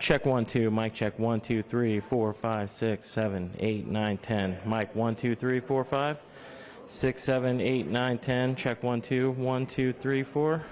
Check 1 2. Mic check 1 2 3 4 5 6 7 8 9 10. Mic 1 2 3 4 5 6 7 8 9 10. Check 1 2 1 2 3 4.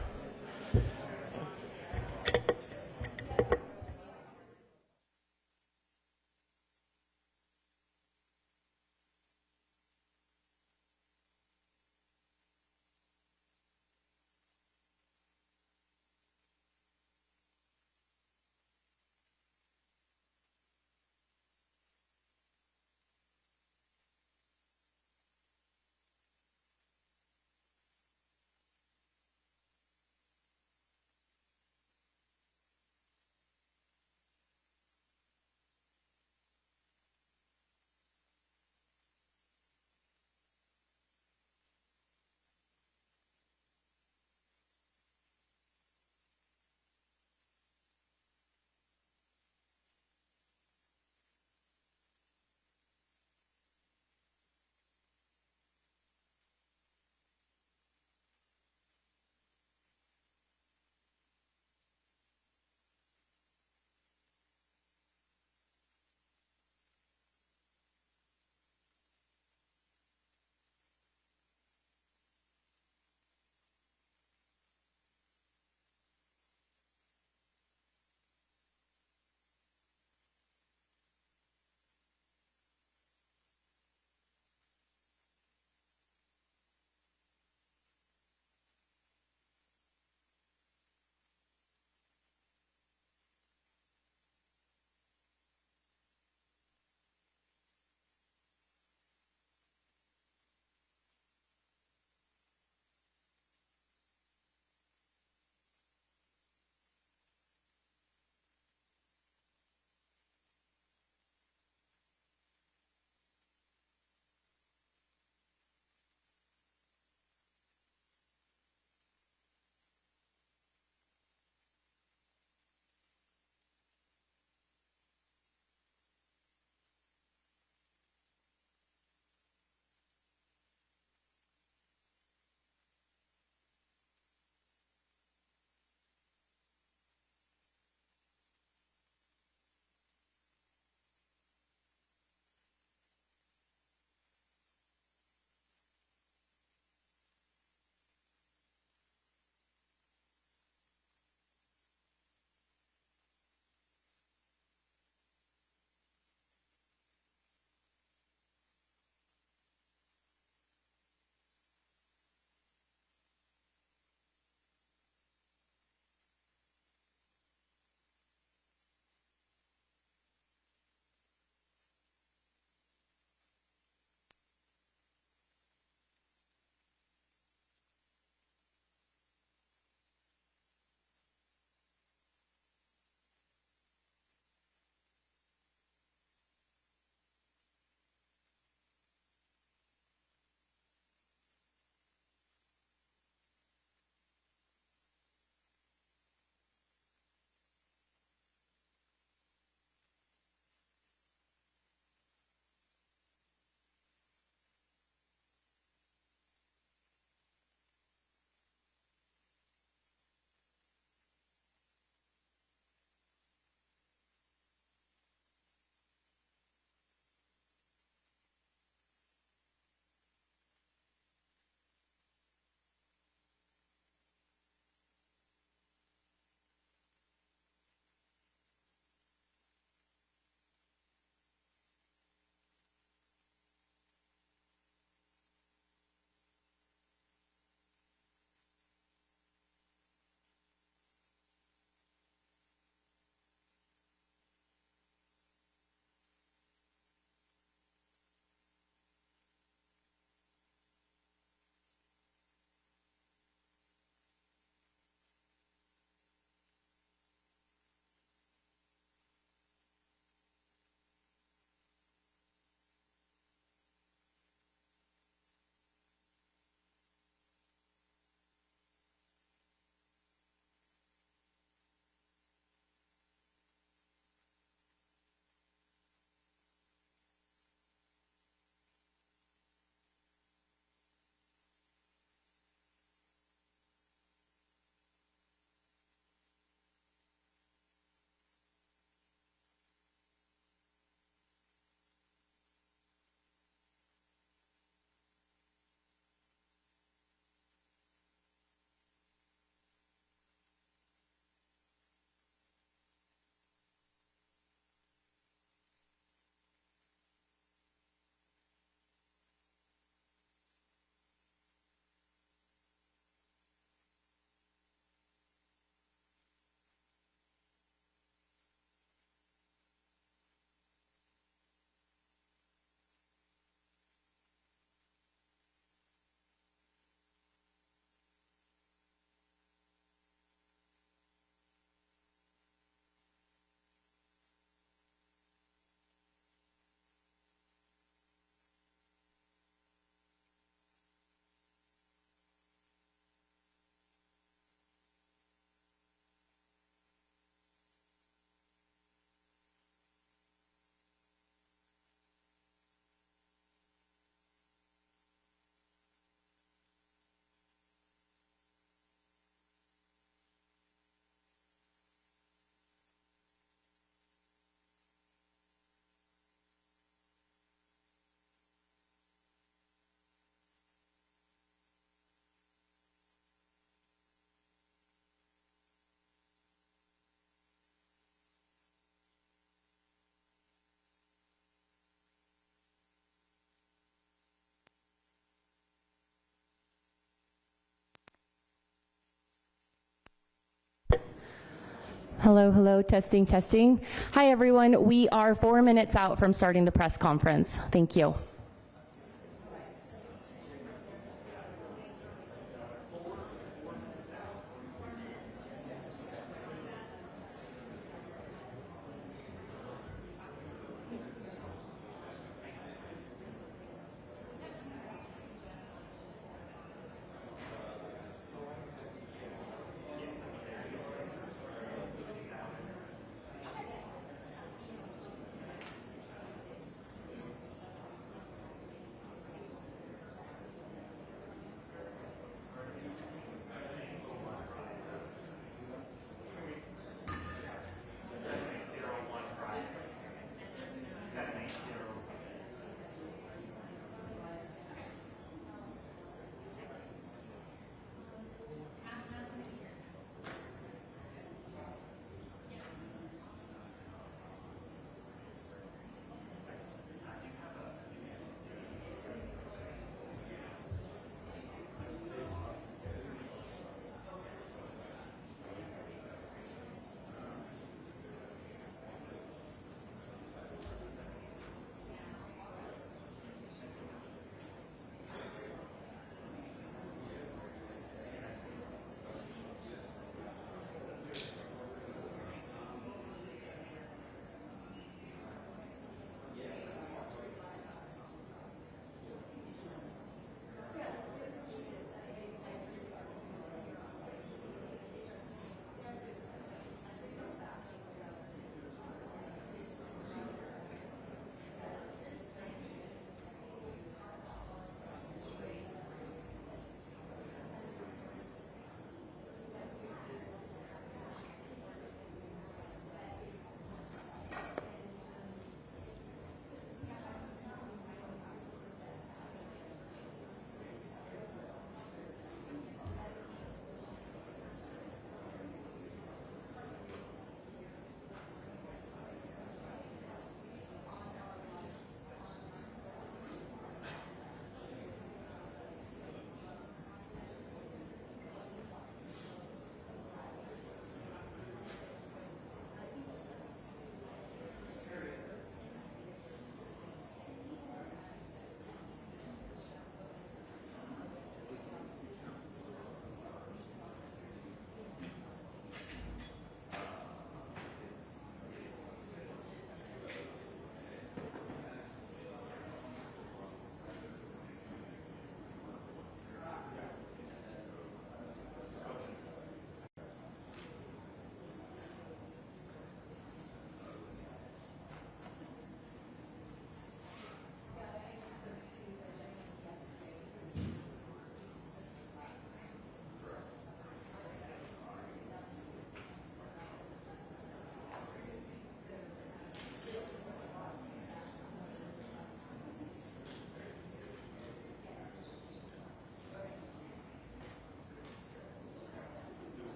Hello, hello, testing, testing. Hi, everyone. We are 4 minutes out from starting the press conference. Thank you.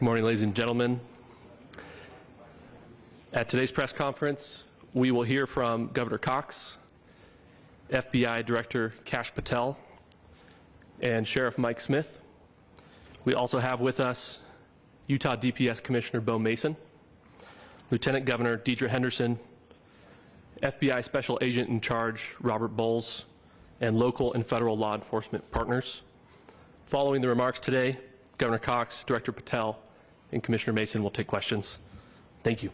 Good morning, ladies and gentlemen. At today's press conference, we will hear from Governor Cox, FBI Director Kash Patel, and Sheriff Mike Smith. We also have with us Utah DPS Commissioner Bo Mason, Lieutenant Governor Deidre Henderson, FBI Special Agent in Charge Robert Bowles, and local and federal law enforcement partners. Following the remarks today, Governor Cox, Director Patel, and Commissioner Mason will take questions. Thank you.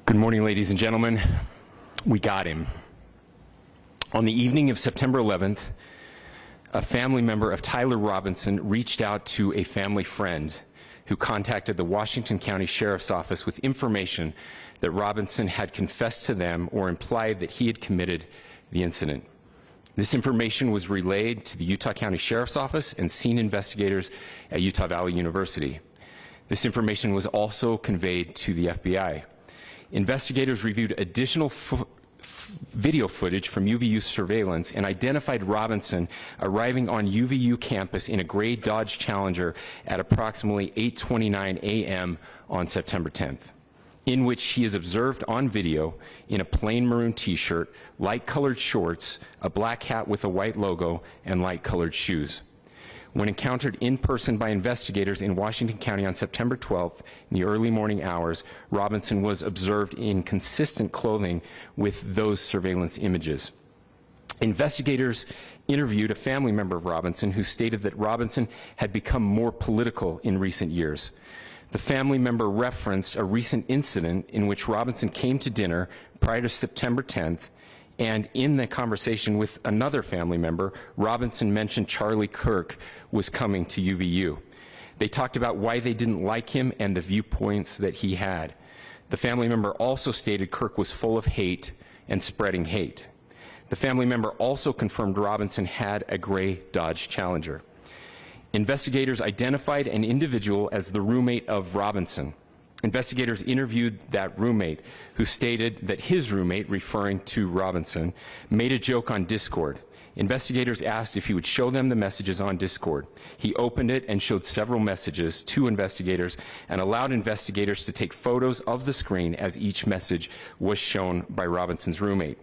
Good morning, ladies and gentlemen. We got him. On the evening of September 11th, a family member of Tyler Robinson reached out to a family friend who contacted the Washington County Sheriff's Office with information that Robinson had confessed to them or implied that he had committed the incident. This information was relayed to the Utah County Sheriff's Office and scene investigators at Utah Valley University. This information was also conveyed to the FBI. Investigators reviewed additional video footage from UVU surveillance and identified Robinson arriving on UVU campus in a gray Dodge Challenger at approximately 8:29 a.m. on September 10th, in which he is observed on video in a plain maroon t-shirt, light-colored shorts, a black hat with a white logo, and light-colored shoes. When encountered in person by investigators in Washington County on September 12th in the early morning hours, Robinson was observed in consistent clothing with those surveillance images. Investigators interviewed a family member of Robinson who stated that Robinson had become more political in recent years. The family member referenced a recent incident in which Robinson came to dinner prior to September 10th, and in the conversation with another family member, Robinson mentioned Charlie Kirk was coming to UVU. They talked about why they didn't like him and the viewpoints that he had. The family member also stated Kirk was full of hate and spreading hate. The family member also confirmed Robinson had a gray Dodge Challenger. Investigators identified an individual as the roommate of Robinson. Investigators interviewed that roommate, who stated that his roommate, referring to Robinson, made a joke on Discord. Investigators asked if he would show them the messages on Discord. He opened it and showed several messages to investigators and allowed investigators to take photos of the screen as each message was shown by Robinson's roommate.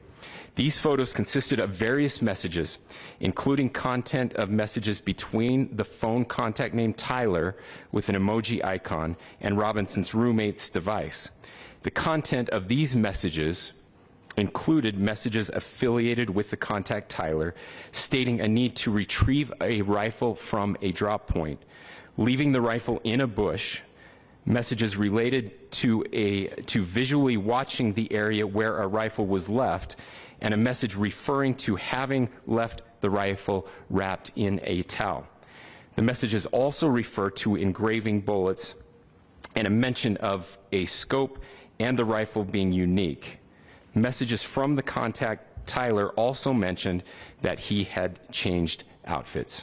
These photos consisted of various messages, including content of messages between the phone contact named Tyler with an emoji icon and Robinson's roommate's device. The content of these messages included messages affiliated with the contact Tyler, stating a need to retrieve a rifle from a drop point, leaving the rifle in a bush, messages related to visually watching the area where a rifle was left, and a message referring to having left the rifle wrapped in a towel. The messages also refer to engraving bullets and a mention of a scope and the rifle being unique. Messages from the contact Tyler also mentioned that he had changed outfits.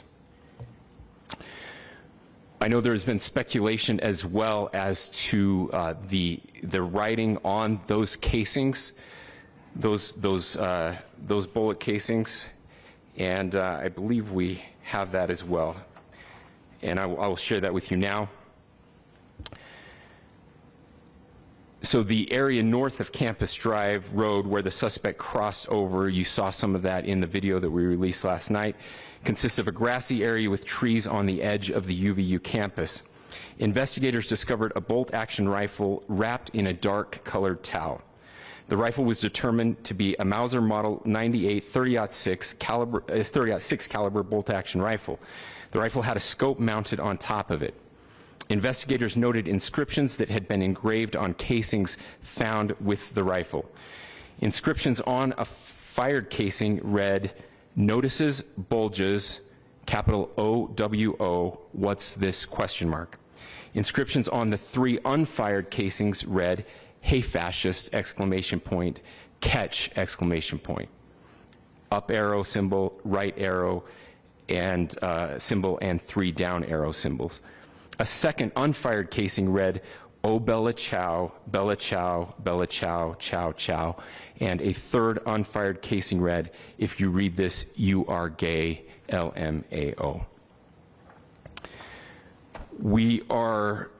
I know there's been speculation as well as to the writing on those casings, those bullet casings, and I believe we have that as well. And I will share that with you now. So the area north of Campus Drive Road where the suspect crossed over, you saw some of that in the video that we released last night, consists of a grassy area with trees on the edge of the UVU campus. Investigators discovered a bolt-action rifle wrapped in a dark-colored towel. The rifle was determined to be a Mauser Model 98 30-06 caliber bolt-action rifle. The rifle had a scope mounted on top of it. Investigators noted inscriptions that had been engraved on casings found with the rifle. Inscriptions on a fired casing read, "Notices, bulges, capital OWO, what's this?" ? Inscriptions on the 3 unfired casings read, "Hey fascist!" ! Catch! up arrow symbol, right arrow and symbol, and 3 down arrow symbols. A second unfired casing read, "Oh Bella Chow, Bella Chow, Bella Chow, Chow Chow," and a third unfired casing read, "If you read this, you are gay, LMAO." We are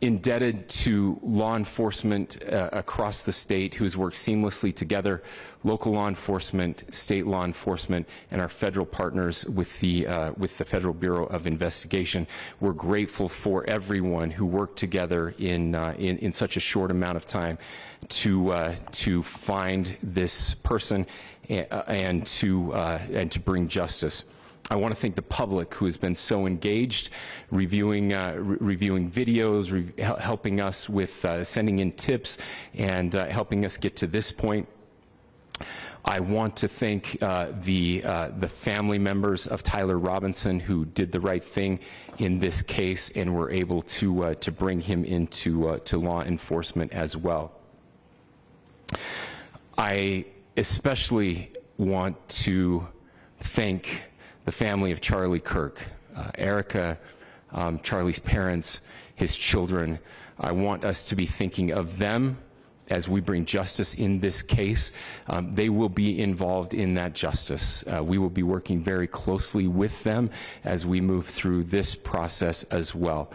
indebted to law enforcement across the state who has worked seamlessly together, local law enforcement, state law enforcement, and our federal partners with the Federal Bureau of Investigation. We're grateful for everyone who worked together in such a short amount of time to find this person and to bring justice. I want to thank the public who has been so engaged, reviewing videos, helping us with sending in tips, and helping us get to this point. I want to thank the family members of Tyler Robinson who did the right thing in this case and were able to bring him into to law enforcement as well. I especially want to thank the family of Charlie Kirk, Erica, Charlie's parents, his children. I want us to be thinking of them as we bring justice in this case. They will be involved in that justice. We will be working very closely with them as we move through this process as well.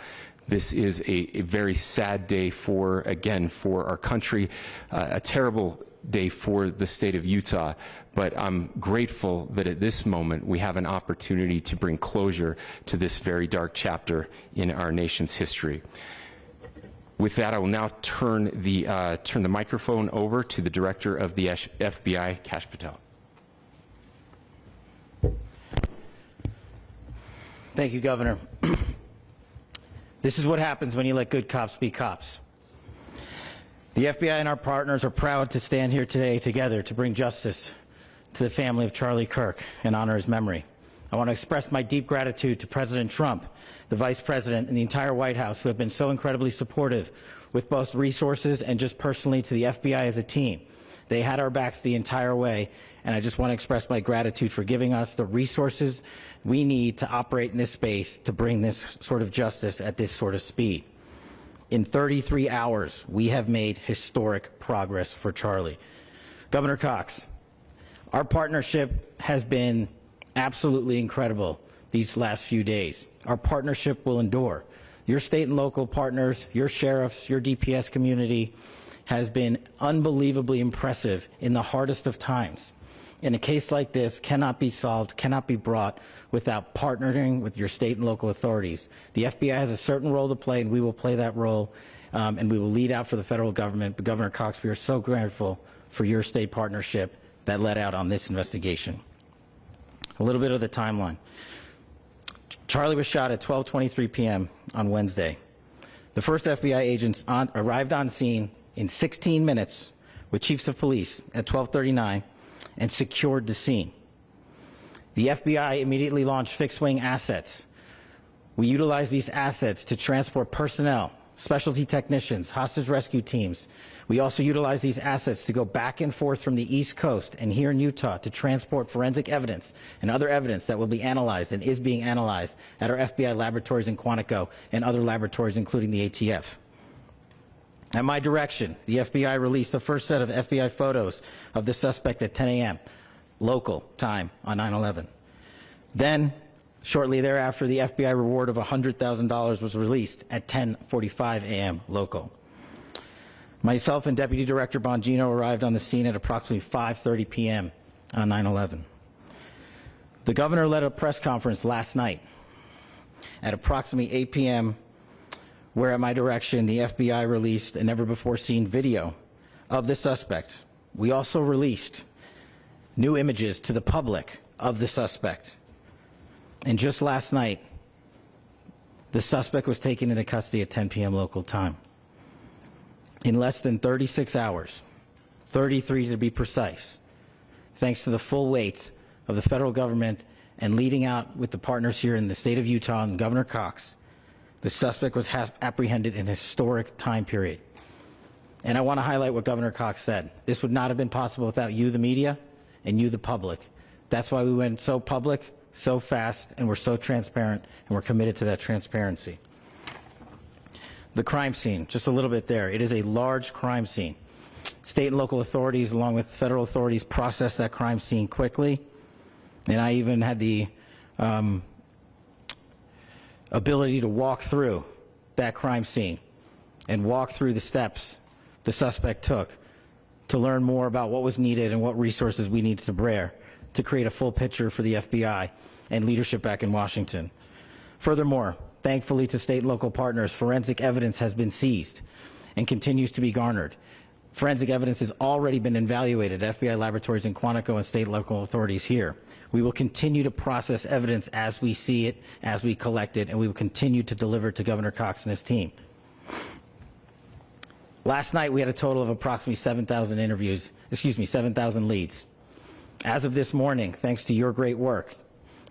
This is a very sad day for our country, a terrible day for the state of Utah, but I'm grateful that at this moment we have an opportunity to bring closure to this very dark chapter in our nation's history. With that, I will now turn the microphone over to the Director of the FBI, Kash Patel. Thank you, Governor. This is what happens when you let good cops be cops. The FBI and our partners are proud to stand here today together to bring justice to the family of Charlie Kirk and honor his memory. I want to express my deep gratitude to President Trump, the Vice President, and the entire White House who have been so incredibly supportive with both resources and just personally to the FBI as a team. They had our backs the entire way, and I just want to express my gratitude for giving us the resources we need to operate in this space to bring this sort of justice at this sort of speed. In 33 hours, we have made historic progress for Charlie. Governor Cox, our partnership has been absolutely incredible these last few days. Our partnership will endure. Your state and local partners, your sheriffs, your DPS community has been unbelievably impressive in the hardest of times. And a case like this cannot be solved, cannot be brought without partnering with your state and local authorities. The FBI has a certain role to play, and we will play that role, and we will lead out for the federal government. But Governor Cox, we are so grateful for your state partnership that led out on this investigation. A little bit of the timeline. Charlie was shot at 12:23 p.m. on Wednesday. The first FBI agents arrived on scene in 16 minutes with chiefs of police at 12:39 and secured the scene. The FBI immediately launched fixed-wing assets. We utilized these assets to transport personnel, specialty technicians, hostage rescue teams. We also utilized these assets to go back and forth from the East Coast and here in Utah to transport forensic evidence and other evidence that will be analyzed and is being analyzed at our FBI laboratories in Quantico and other laboratories, including the ATF. At my direction, the FBI released the first set of FBI photos of the suspect at 10 a.m. local time on 9/11. Then, shortly thereafter, the FBI reward of $100,000 was released at 10:45 a.m. local. Myself and Deputy Director Bongino arrived on the scene at approximately 5:30 p.m. on 9/11. The governor led a press conference last night at approximately 8 p.m. where at my direction the FBI released a never-before-seen video of the suspect. We also released new images to the public of the suspect. And just last night, the suspect was taken into custody at 10 p.m. local time. In less than 36 hours, 33 to be precise, thanks to the full weight of the federal government and leading out with the partners here in the state of Utah and Governor Cox, the suspect was apprehended in a historic time period. And I want to highlight what Governor Cox said. This would not have been possible without you, the media, and you, the public. That's why we went so public, so fast, and we're so transparent, and we're committed to that transparency. The crime scene, just a little bit there. It is a large crime scene. State and local authorities, along with federal authorities, processed that crime scene quickly. And I even had the ability to walk through that crime scene and walk through the steps the suspect took to learn more about what was needed and what resources we needed to bear to create a full picture for the FBI and leadership back in Washington. Furthermore, thankfully to state and local partners, forensic evidence has been seized and continues to be garnered. Forensic evidence has already been evaluated at FBI laboratories in Quantico and state and local authorities here. We will continue to process evidence as we see it, as we collect it, and we will continue to deliver to Governor Cox and his team. Last night, we had a total of approximately 7,000 leads. As of this morning, thanks to your great work,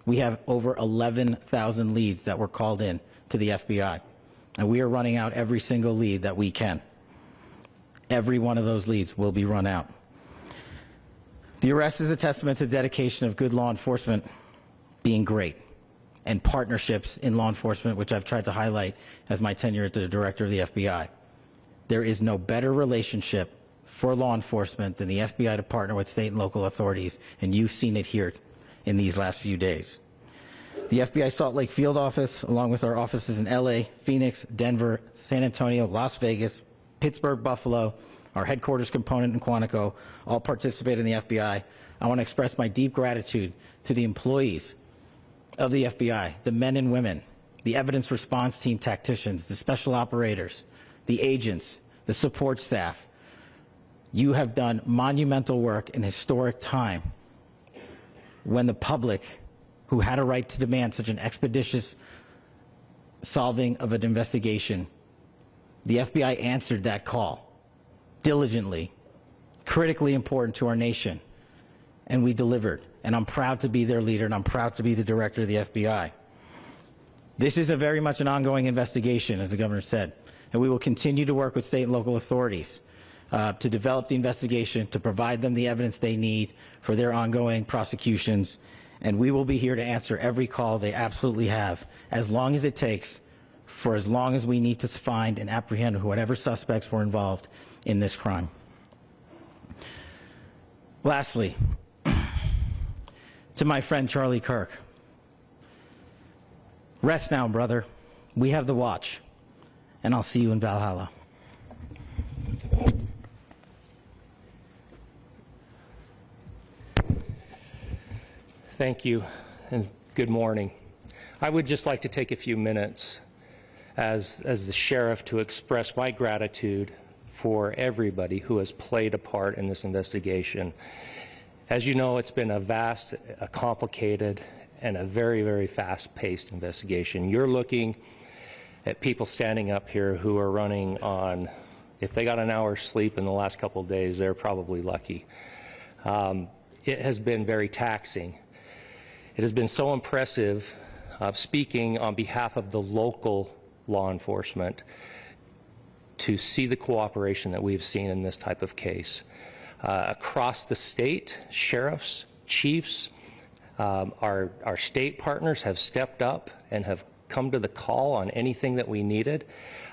we have over 11,000 leads that were called in to the FBI. And we are running out every single lead that we can. Every one of those leads will be run out. The arrest is a testament to the dedication of good law enforcement being great, and partnerships in law enforcement, which I've tried to highlight as my tenure as the director of the FBI. There is no better relationship for law enforcement than the FBI to partner with state and local authorities, and you've seen it here in these last few days. The FBI Salt Lake Field Office, along with our offices in LA, Phoenix, Denver, San Antonio, Las Vegas, Pittsburgh, Buffalo, our headquarters component in Quantico, all participate in the FBI. I want to express my deep gratitude to the employees of the FBI, the men and women, the evidence response team tacticians, the special operators, the agents, the support staff. You have done monumental work in historic time when the public, who had a right to demand such an expeditious solving of an investigation, the FBI answered that call diligently, critically important to our nation, and we delivered. And I'm proud to be their leader, and I'm proud to be the director of the FBI. This is very much an ongoing investigation, as the governor said, and we will continue to work with state and local authorities to develop the investigation, to provide them the evidence they need for their ongoing prosecutions, and we will be here to answer every call they absolutely have, as long as it takes, for as long as we need to find and apprehend whatever suspects were involved in this crime. Lastly, to my friend Charlie Kirk, rest now, brother. We have the watch, and I'll see you in Valhalla. Thank you, and good morning. I would just like to take a few minutes as the sheriff to express my gratitude for everybody who has played a part in this investigation. As you know, it's been a vast, a complicated, and a very, very fast-paced investigation. You're looking at people standing up here who are running on, if they got an hour's sleep in the last couple of days, they're probably lucky. It has been very taxing. It has been so impressive, speaking on behalf of the local law enforcement, to see the cooperation that we've seen in this type of case. Across the state, sheriffs, chiefs, our state partners have stepped up and have come to the call on anything that we needed.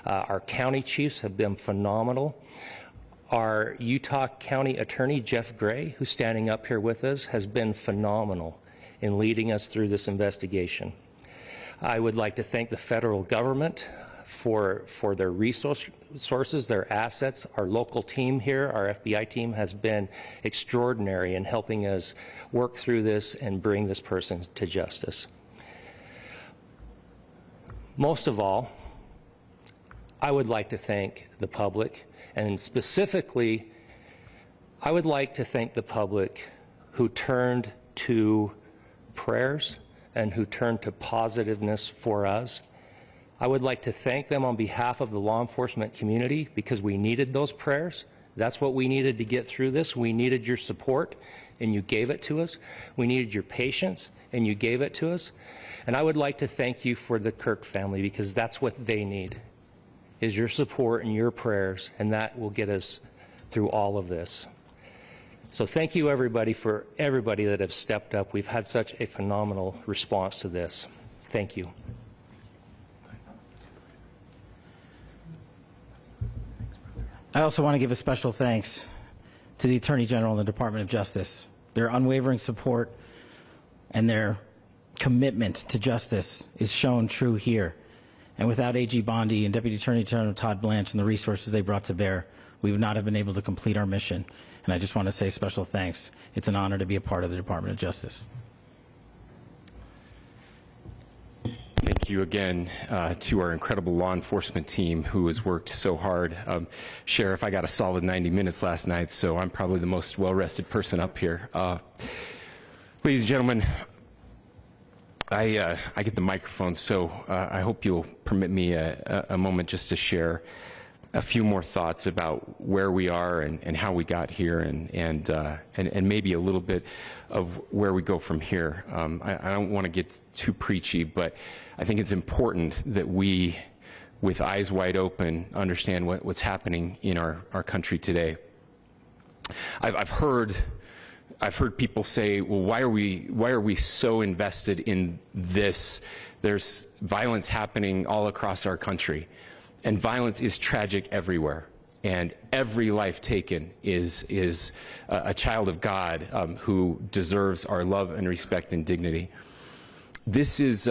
Our county chiefs have been phenomenal. Our Utah County Attorney, Jeff Gray, who's standing up here with us, has been phenomenal in leading us through this investigation. I would like to thank the federal government for their resources, their assets. Our local team here, our FBI team, has been extraordinary in helping us work through this and bring this person to justice. Most of all, I would like to thank the public, and specifically, I would like to thank the public who turned to prayers and who turned to positiveness for us. I would like to thank them on behalf of the law enforcement community, because we needed those prayers. That's what we needed to get through this. We needed your support, and you gave it to us. We needed your patience, and you gave it to us. And I would like to thank you for the Kirk family, because that's what they need, is your support and your prayers, and that will get us through all of this. So thank you everybody for everybody that have stepped up. We've had such a phenomenal response to this. Thank you. I also want to give a special thanks to the Attorney General and the Department of Justice. Their unwavering support and their commitment to justice is shown true here. And without AG Bondi and Deputy Attorney General Todd Blanche and the resources they brought to bear, we would not have been able to complete our mission. And I just want to say special thanks. It's an honor to be a part of the Department of Justice. Thank you again to our incredible law enforcement team who has worked so hard. Sheriff, I got a solid 90 minutes last night, so I'm probably the most well-rested person up here. Ladies and gentlemen, I get the microphone, so I hope you'll permit me a moment just to share a few more thoughts about where we are and how we got here and maybe a little bit of where we go from here. I don't want to get too preachy, but I think it's important that we, with eyes wide open, understand what's happening in our country today. I've heard people say, well, why are we so invested in this? There's violence happening all across our country. And violence is tragic everywhere. And every life taken is a child of God who deserves our love and respect and dignity. This is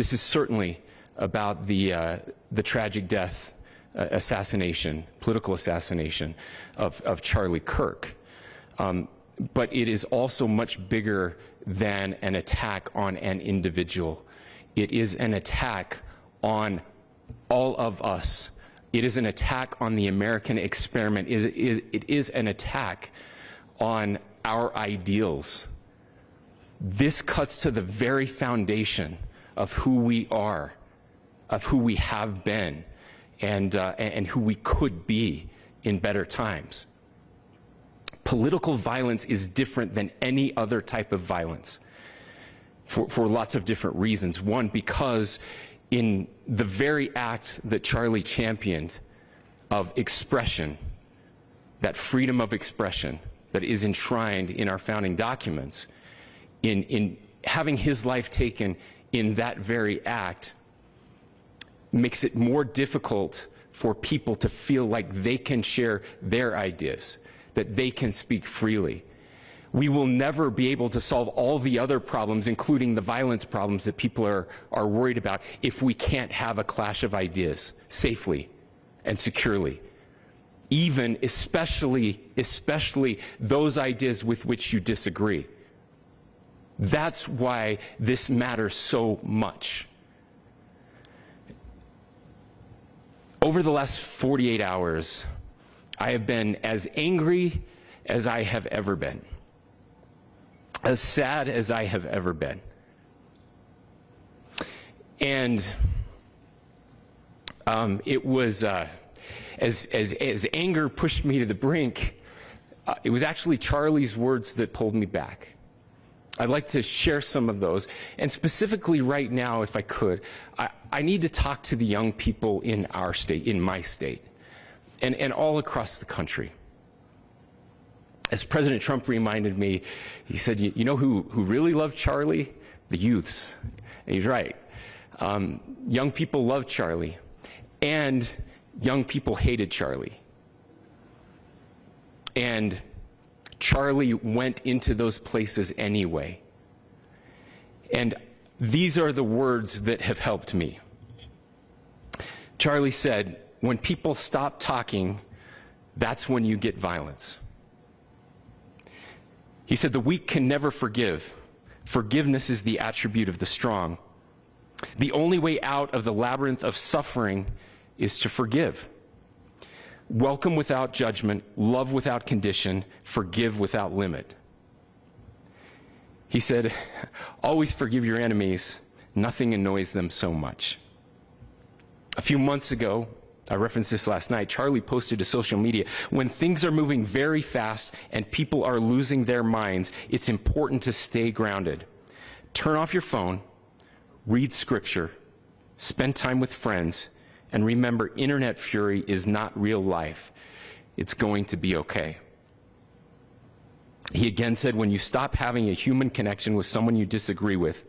certainly about the tragic death, political assassination of Charlie Kirk. But it is also much bigger than an attack on an individual. It is an attack on all of us. It is an attack on the American experiment. It is an attack on our ideals. This cuts to the very foundation of who we are, of who we have been, and who we could be in better times. Political violence is different than any other type of violence for lots of different reasons. One, because in the very act that Charlie championed of expression, that freedom of expression that is enshrined in our founding documents, in having his life taken in that very act, makes it more difficult for people to feel like they can share their ideas, that they can speak freely. We will never be able to solve all the other problems, including the violence problems that people are worried about, if we can't have a clash of ideas safely and securely. Even, especially those ideas with which you disagree. That's why this matters so much. Over the last 48 hours, I have been as angry as I have ever been, as sad as I have ever been. And it was, as anger pushed me to the brink, it was actually Charlie's words that pulled me back. I'd like to share some of those. And specifically right now, if I could, I need to talk to the young people in our state, in my state, and all across the country. As President Trump reminded me, he said, you know who really loved Charlie? The youths. And he's right. Young people loved Charlie, and young people hated Charlie. And Charlie went into those places anyway. And these are the words that have helped me. Charlie said, when people stop talking, that's when you get violence. He said, the weak can never forgive. Forgiveness is the attribute of the strong. The only way out of the labyrinth of suffering is to forgive. Welcome without judgment, love without condition, forgive without limit. He said, always forgive your enemies. Nothing annoys them so much. A few months ago, I referenced this last night, Charlie posted to social media, when things are moving very fast and people are losing their minds, it's important to stay grounded. Turn off your phone, read scripture, spend time with friends, and remember, internet fury is not real life. It's going to be okay. He again said, when you stop having a human connection with someone you disagree with,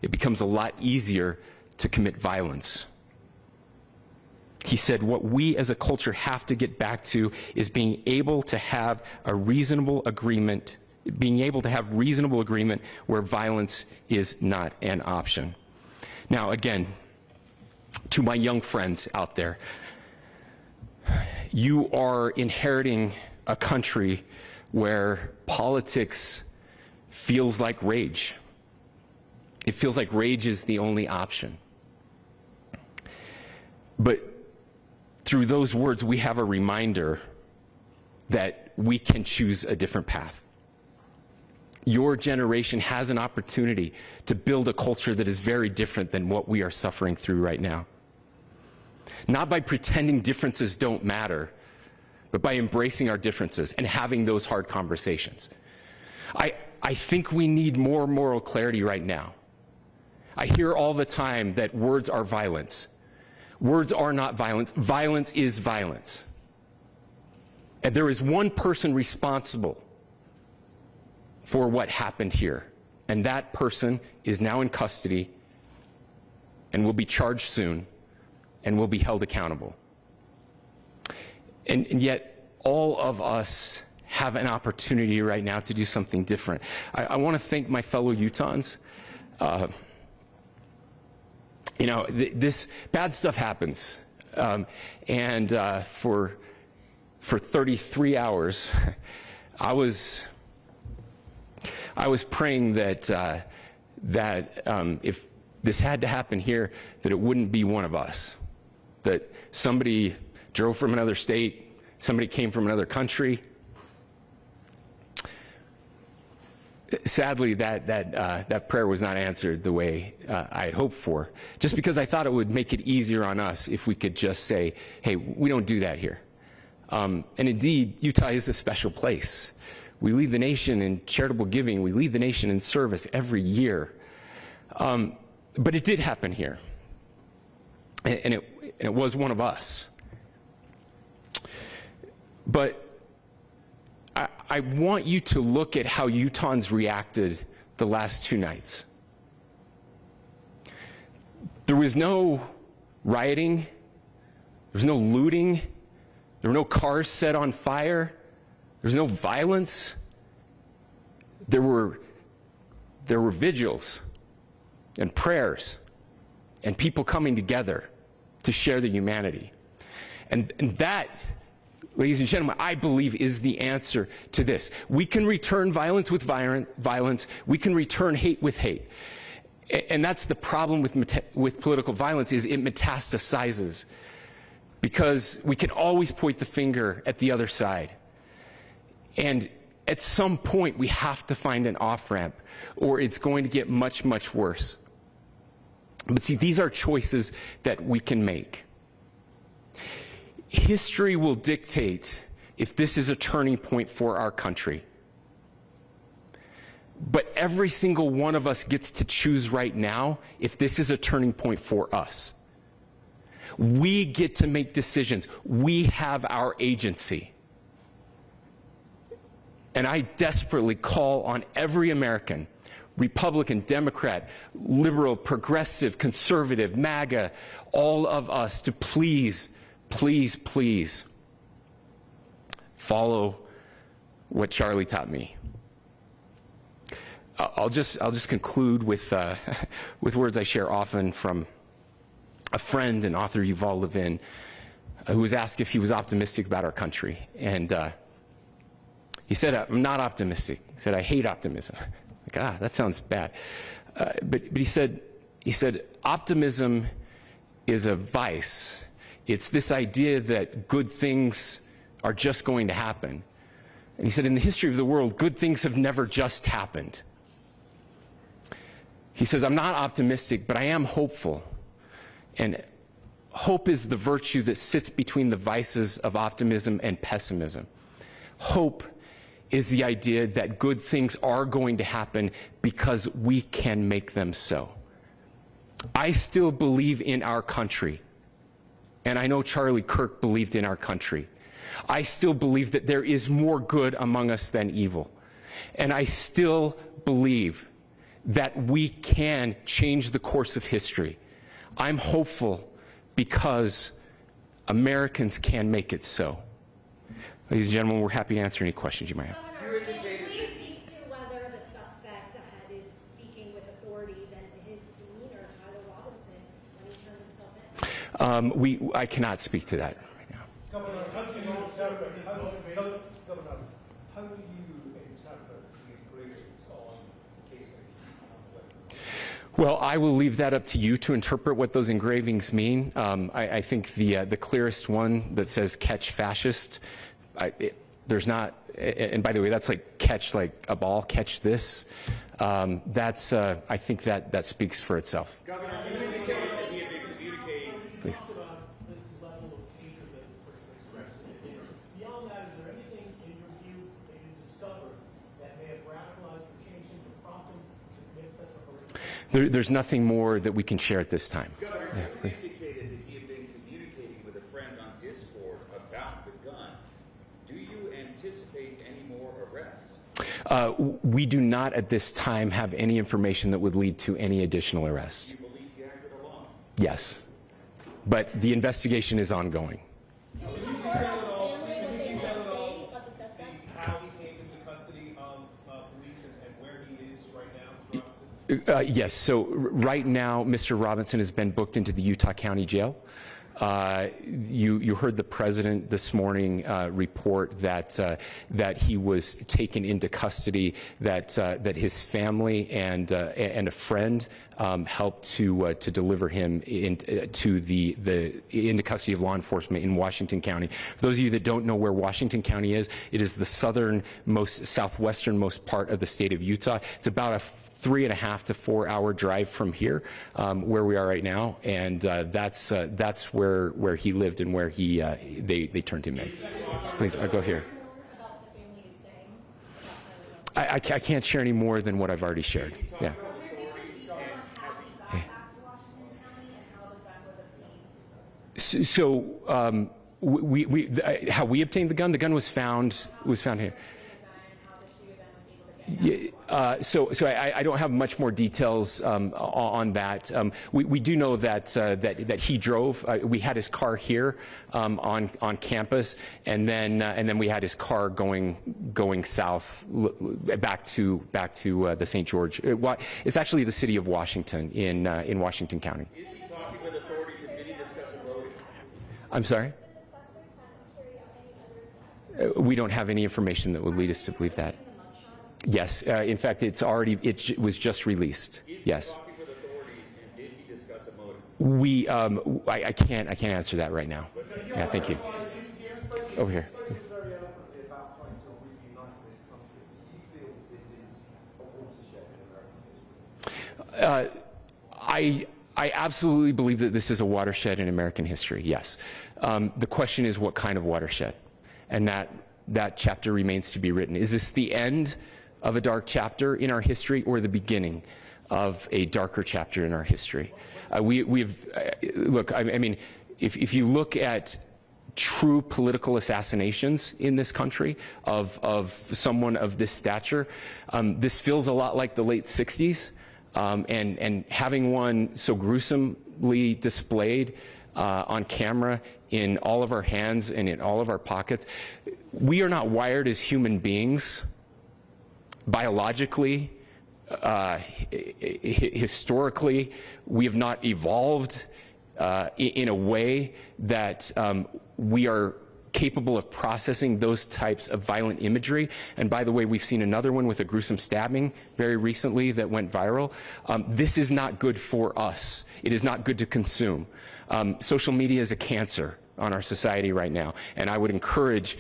it becomes a lot easier to commit violence. He said, what we as a culture have to get back to is being able to have a reasonable agreement, where violence is not an option. Now, again, to my young friends out there, you are inheriting a country where politics feels like rage. It feels like rage is the only option. But through those words, we have a reminder that we can choose a different path. Your generation has an opportunity to build a culture that is very different than what we are suffering through right now. Not by pretending differences don't matter, but by embracing our differences and having those hard conversations. I think we need more moral clarity right now. I hear all the time that words are violence. Words are not violence. Violence is violence. And there is one person responsible for what happened here. And that person is now in custody and will be charged soon and will be held accountable. And yet, all of us have an opportunity right now to do something different. I want to thank my fellow Utahns. You know, this bad stuff happens. For 33 hours, I was praying that if this had to happen here, that it wouldn't be one of us. That somebody drove from another state, somebody came from another country. Sadly, that prayer was not answered the way I had hoped for, just because I thought it would make it easier on us if we could just say, hey, we don't do that here. And indeed, Utah is a special place. We lead the nation in charitable giving. We lead the nation in service every year. But it did happen here. And it was one of us. But I want you to look at how Utahns reacted the last 2 nights. There was no rioting. There was no looting. There were no cars set on fire. There was no violence. There were vigils and prayers and people coming together to share the humanity. And that, ladies and gentlemen, I believe is the answer to this. We can return violence with violence. We can return hate with hate. And that's the problem with political violence, is it metastasizes. Because we can always point the finger at the other side. And at some point, we have to find an off-ramp, or it's going to get much, much worse. But see, these are choices that we can make. History will dictate if this is a turning point for our country. But every single one of us gets to choose right now if this is a turning point for us. We get to make decisions. We have our agency. And I desperately call on every American, Republican, Democrat, liberal, progressive, conservative, MAGA, all of us to please, please, please follow what Charlie taught me. I'll just conclude with words I share often from a friend and author, Yuval Levin, who was asked if he was optimistic about our country. And he said, I'm not optimistic. He said, I hate optimism. Like, that sounds bad. But he said, optimism is a vice. It's this idea that good things are just going to happen. And he said, in the history of the world, good things have never just happened. He says, I'm not optimistic, but I am hopeful. And hope is the virtue that sits between the vices of optimism and pessimism. Hope is the idea that good things are going to happen because we can make them so. I still believe in our country. And I know Charlie Kirk believed in our country. I still believe that there is more good among us than evil. And I still believe that we can change the course of history. I'm hopeful because Americans can make it so. Ladies and gentlemen, we're happy to answer any questions you might have. Governor, can you please speak to whether the suspect is speaking with authorities and his demeanor, Tyler Robinson, when he turned himself in? I cannot speak to that right now. Governor, how do you interpret the engravings on the casing? Well, I will leave that up to you to interpret what those engravings mean. I think the clearest one that says "catch fascist," there's not, and by the way, that's like catch like a ball, catch this. That's I think that speaks for itself. Governor, you indicated that he had been communicating. Please. Talk about this level of hatred that this person expressed. Beyond that, is there anything in your view that you discovered that may have radicalized or changed him to prompt him to commit such a horrific? There's nothing more that we can share at this time. Governor, you indicated that he had been communicating with a friend on Discord about the gun. Do you anticipate any more arrests? We do not at this time have any information that would lead to any additional arrests. Do you believe he acted alone? Yes, but the investigation is ongoing. How he came into custody of police and where he is right now? Yes, so right now, Mr. Robinson has been booked into the Utah County Jail. You heard the president this morning report that he was taken into custody, that his family and a friend helped to deliver him into custody of law enforcement in Washington County. For those of you that don't know where Washington County is, it is the southwesternmost part of the state of Utah. It's about a 3.5 to 4 hour drive from here, where we are right now, and that's where he lived and where they turned him in. Please, I'll go here. I can't share any more than what I've already shared. Yeah. So how we obtained the gun? The gun was found here. So I don't have much more details on that. We do know that he drove. We had his car here on campus, and then we had his car going south back to the St. George. It's actually the city of Washington in Washington County. Is he talking with authorities and did he discuss a motive? I'm sorry? We don't have any information that would lead us to believe that. Yes, in fact, it was just released. Yes. Talking with authorities and did he discuss a motive? I can't answer that right now. Yeah, thank you. Over here. I absolutely believe that this is a watershed in American history. Yes. The question is, what kind of watershed? And that chapter remains to be written. Is this the end of a dark chapter in our history, or the beginning of a darker chapter in our history? Look, I mean, if you look at true political assassinations in this country of someone of this stature, this feels a lot like the late 60s, and having one so gruesomely displayed on camera in all of our hands and in all of our pockets. We are not wired as human beings biologically, historically. We have not evolved in a way that we are capable of processing those types of violent imagery. And by the way, we've seen another one with a gruesome stabbing very recently that went viral. This is not good for us. It is not good to consume. Social media is a cancer on our society right now. And I would encourage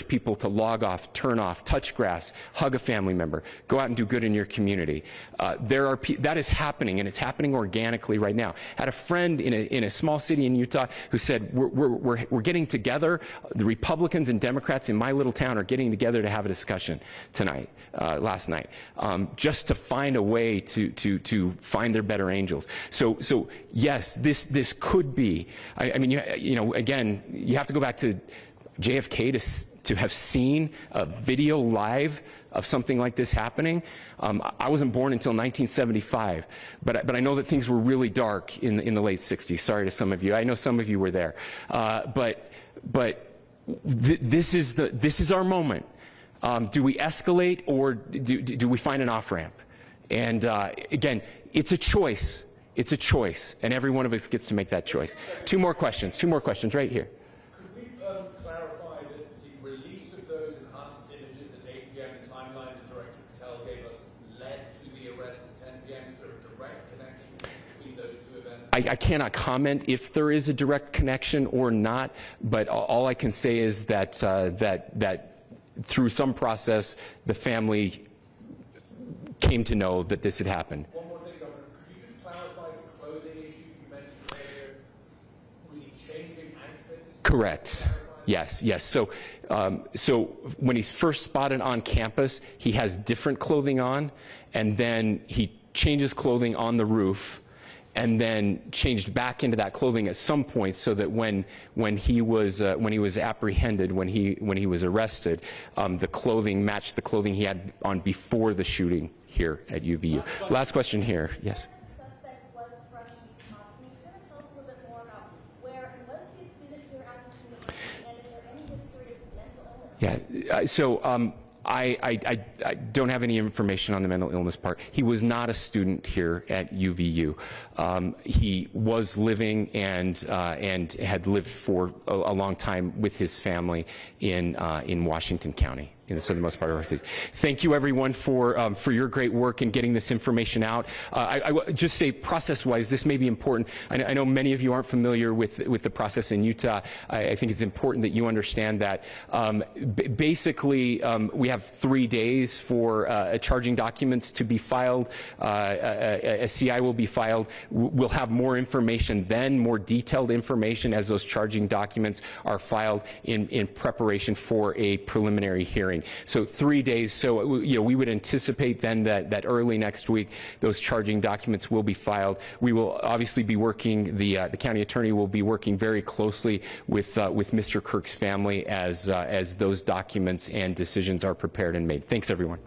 people to log off, turn off, touch grass, hug a family member, go out and do good in your community. That is happening, and it's happening organically right now. I had a friend in a small city in Utah who said, we're getting together, the Republicans and Democrats in my little town are getting together to have a discussion last night, just to find a way to find their better angels. So yes, this could be, I mean, again, you have to go back to JFK to have seen a video live of something like this happening. I wasn't born until 1975, but I know that things were really dark in the late 60s. Sorry to some of you. I know some of you were there. This is our moment. Do we escalate, or do we find an off-ramp? And again, it's a choice. It's a choice, and every one of us gets to make that choice. Two more questions right here. Could we clarify that the release of those enhanced images at 8 p.m., the timeline that Director Patel gave us, led to the arrest at 10 p.m.? Is there a direct connection between those two events? I cannot comment if there is a direct connection or not, but all I can say is that that through some process, the family came to know that this had happened. One more thing, Governor. Could you just clarify the clothing issue you mentioned earlier? Was he changing outfits? Correct. Yes. So when he's first spotted on campus, he has different clothing on, and then he changes clothing on the roof, and then changed back into that clothing at some point, so that when he was apprehended, when he was arrested, the clothing matched the clothing he had on before the shooting here at UVU. Last question here. Yes. Suspect was from Utah. Can you kind of tell us a little bit more about where, and was he a student here at this university, and is there any history of mental illness? Yeah. So. I don't have any information on the mental illness part. He was not a student here at UVU. He was living and had lived for a long time with his family in Washington County, in the southernmost part of our state. Thank you, everyone, for your great work in getting this information out. I would just say, process-wise, this may be important. I know many of you aren't familiar with the process in Utah. I think it's important that you understand that. Basically, we have 3 days for charging documents to be filed. A CI will be filed. We'll have more information then, more detailed information, as those charging documents are filed in preparation for a preliminary hearing. So 3 days. So we would anticipate then that early next week those charging documents will be filed. We will obviously be working. The county attorney will be working very closely with Mr. Kirk's family as those documents and decisions are prepared and made. Thanks, everyone.